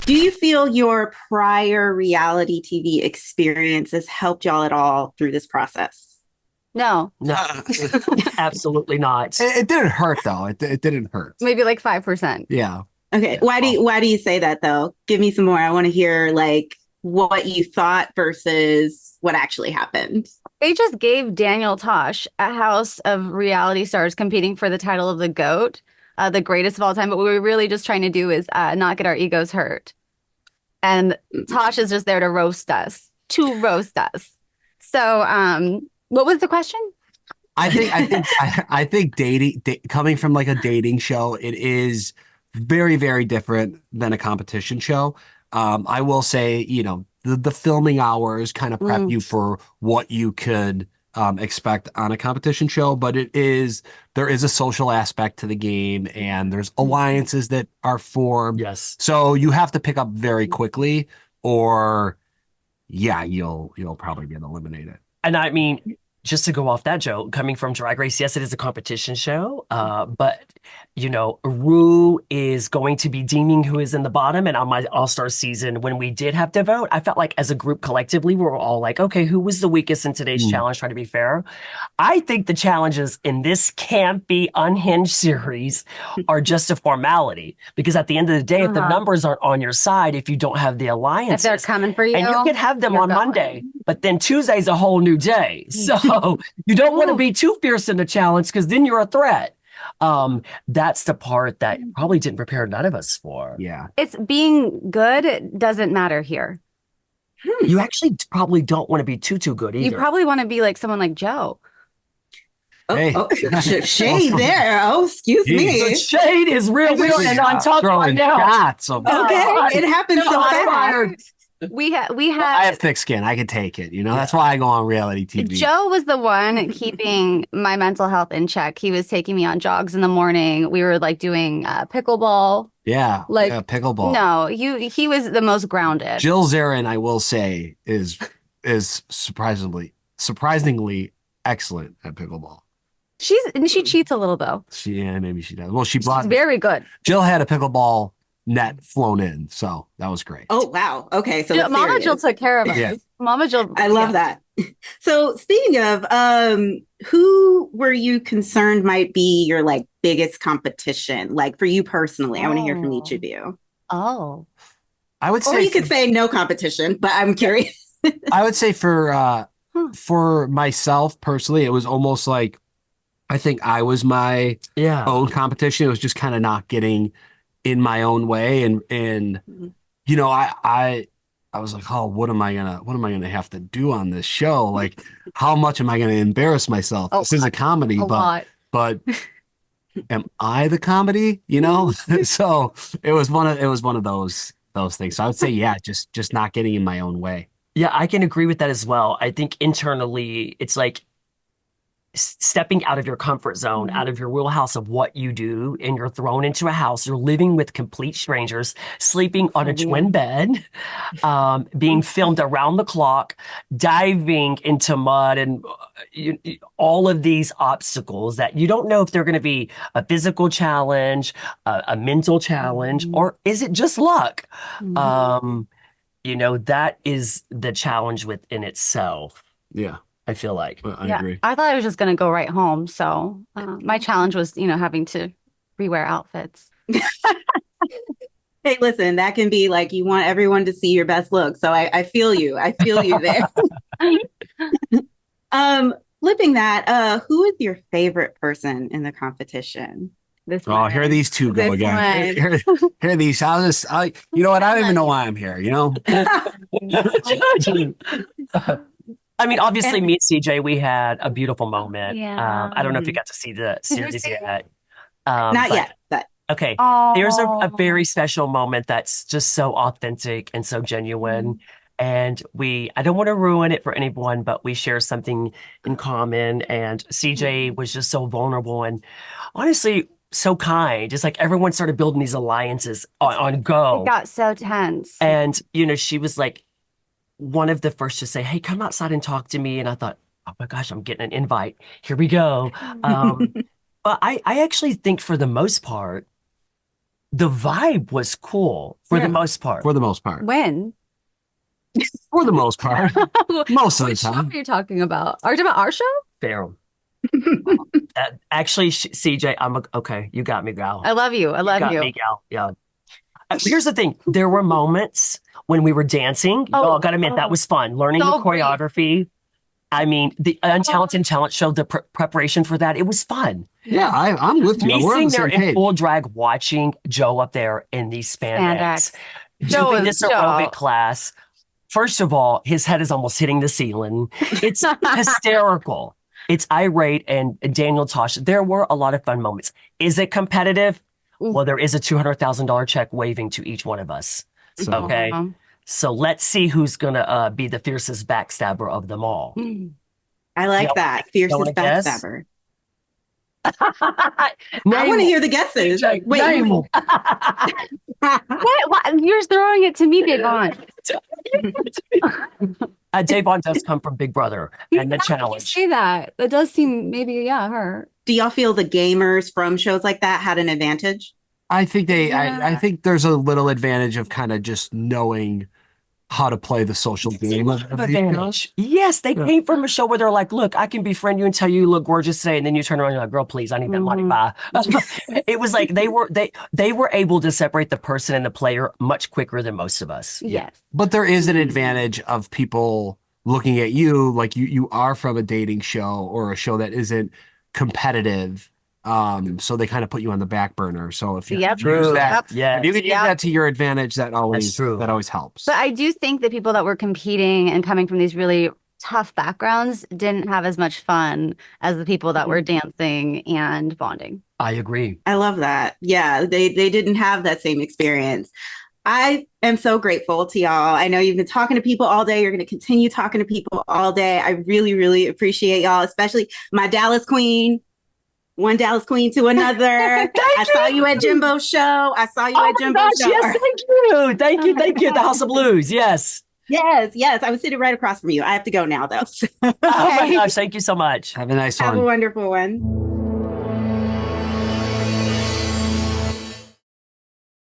Do you feel your prior reality TV experiences helped y'all at all through this process? No, No, absolutely not. It didn't hurt though. It didn't hurt. maybe like 5%. Yeah. Okay, Yeah. why do you say that though? Give me some more. I want to hear like what you thought versus what actually happened. They just gave Daniel Tosh a house of reality stars competing for the title of the GOAT, the greatest of all time. But what we're really just trying to do is not get our egos hurt. And Tosh is just there to roast us, to roast us. So, what was the question? I think coming from like a dating show, it is very, very different than a competition show. I will say, the filming hours kind of prep Mm, you for what you could expect on a competition show, but there is a social aspect to the game and there's alliances that are formed. Yes. So you have to pick up very quickly or yeah, you'll probably get eliminated. And I mean, just to go off that joke, coming from Drag Race, yes, it is a competition show. But Rue is going to be deeming who is in the bottom. And on my All-Star season, when we did have to vote, I felt like as a group collectively, we were all like, okay, who was the weakest in today's Mm. challenge? Try to be fair. I think the challenges in this campy, unhinged series are just a formality. Because at the end of the day, if the uh-huh. numbers aren't on your side, if you don't have the If they're alliances, coming for you, and you can have them you're on going. Monday, but then Tuesday's a whole new day. So you don't want to be too fierce in the challenge because then you're a threat. That's the part that probably didn't prepare none of us for. Yeah. It's being good. It doesn't matter here. You actually probably don't want to be too good You either. probably want to be like someone like Joe. Oh, Hey. shade there. Oh, excuse Jeez. The me. shade is real and on top right Throwing now. shots of Okay, it happened so Shots fast. fired. We I had have thick skin. I can take it. That's why I go on reality TV. Joe was the one keeping my mental health in check. He was taking me on jogs in the morning. We were like doing pickleball. Yeah, Like, yeah, pickleball. no, he was the most grounded. Jill Zarin, I will say, is surprisingly excellent at pickleball. She cheats a little though. Yeah, maybe she does. Well, she She's brought very good. Jill had a pickleball net flown in, so that was great. Oh, wow. Okay, so it's Mama Jill serious. took care of us. Yeah. Mama Jill. I love that. So speaking of, who were you concerned might be your like biggest competition? Like for you personally, I want to hear from each of you. Oh. I would Or say you could say no competition, but I'm curious. I would say for Huh. for myself personally, it was almost like I think I was my Yeah. own competition. It was just kind of not getting in my own way and I was like, oh, what am I gonna have to do on this show? Like, how much am I gonna embarrass myself? Oh, This is a comedy, A but lot. but am I the comedy? So it was one of those things. So I would say, yeah, just not getting in my own way. Yeah, I can agree with that as well. I think internally, it's like stepping out of your comfort zone, out of your wheelhouse of what you do, and you're thrown into a house. You're living with complete strangers, sleeping on a twin bed, being filmed around the clock, diving into mud and all of these obstacles that you don't know if they're going to be a physical challenge, a mental challenge, or is it just luck? Um, that is the challenge within itself, Yeah, I feel like. I Yeah, agree. I thought I was just gonna go right home. So my challenge was, having to rewear outfits. Hey, listen, that can be like you want everyone to see your best look. So I feel you. I feel you there. Flipping that, who is your favorite person in the competition? This Oh, here one. these two go This again. one. Here these. You know what? I don't even know why I'm here. I mean, obviously, And me and CJ, we had a beautiful moment. Yeah. I don't know if you got to see the series yet. not But yet, but okay, there's a Oh. very special moment that's just so authentic and so genuine. And I don't want to ruin it for anyone, but we share something in common. And CJ was just so vulnerable and honestly so kind. Just like everyone started building these alliances on It go. got so tense. And, she was like one of the first to say, hey, come outside and talk to me. And I thought, oh my gosh, I'm getting an invite. Here we go. But I actually think for the most part, The vibe was cool for the most part. For the most part. When? For the most part. Most of the Which show time. are you talking about? Are you talking about our show? Fair. Actually, CJ, okay. You got me, gal. I love you. I love got you. me, gal. Yeah. Here's the thing. There were moments when we were dancing. Oh, gotta admit, that was fun. Learning the choreography. I mean, the Untalented Talent Show, the preparation for that, it was fun. Yeah, I'm with you. Me We're on sitting the there same in page. full drag watching Joe up there in these spandex. Doing this aerobic class. First of all, his head is almost hitting the ceiling. It's hysterical. It's irate, and Daniel Tosh. There were a lot of fun moments. Is it competitive? Well, there is a $200,000 check waving to each one of us. Okay. So let's see who's going to be the fiercest backstabber of them all. I like that. Fiercest backstabber. I want to hear the guesses. Wait. What? You're throwing it to me, Davon. Davon does come from Big Brother and the challenge. Say that. That does seem maybe, her. Do y'all feel the gamers from shows like that had an advantage? I think I think there's a little advantage of kind of just knowing how to play the social game of advantage. Yes, they came from a show where they're like, look, I can befriend you and tell you look gorgeous today, and then you turn around and you're like, girl, please, I need that money. Bye. It was like they were able to separate the person and the player much quicker than most of us. Yes. But there is an advantage of people looking at you like you are from a dating show or a show that isn't competitive. So they kind of put you on the back burner. So if you use that, if you can use that to your advantage, that always helps. But I do think that people that were competing and coming from these really tough backgrounds didn't have as much fun as the people that were dancing and bonding. I agree. I love that. Yeah, they didn't have that same experience. I am so grateful to y'all. I know you've been talking to people all day. You're going to continue talking to people all day. I really, really appreciate y'all, especially my Dallas queen. One Dallas queen to another. I saw you at Jimbo's show. I saw you at Jimbo's show. Yes, thank you. Thank you. The House of Blues. Yes. Yes. I was sitting right across from you. I have to go now, though. Oh my gosh. Thank you so much. Have a nice one. Have a wonderful one.